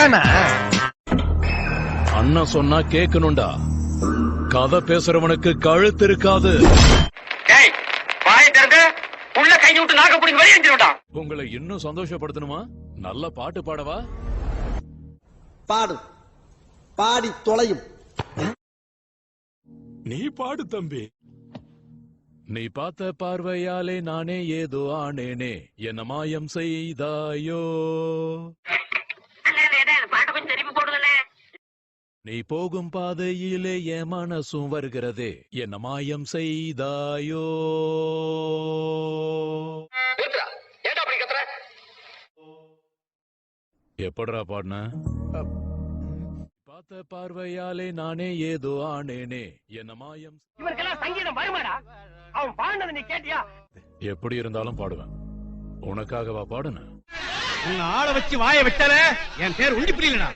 இதானா? அண்ணன் சொன்னா கேட்கணும்டா. கதை பேசுறவனுக்கு கழுத்து இருக்காது. உள்ள கை விட்டு நாக்க பிடிக்க வெளியே எஞ்சிருடா. உங்களை இன்னும் சந்தோஷப்படுத்தணுமா? நல்ல பாட்டு பாடவா? பாடு, பாடி தொலையும். நீ பாடு தம்பி. நீ பார்த்த பார்வையாலே நானே ஏதோ ஆனேனே, என்ன மாயம் செய்தாயோ. பாட்டு கொஞ்சம் திருப்பி போடுதலே. நீ போகும் பாதையிலே என் மனசும் வருகிறதே, என்ன மாயம் செய்தாயோ. எப்படா பாடின? பார்த்த பார்வையாலே நானே ஏதோ ஆனேனே, என்ன மாயம். இவருக்கெல்லாம் சங்கீதம் வருமாடா? அவன் பாடினது நீ கேட்டியா? எப்படி இருந்தாலும் பாடுவேன். உனக்காகவா பாடுன? உங்க ஆளை வச்சு வாய விட்டால என் பேர் உண்டி புரியலடா.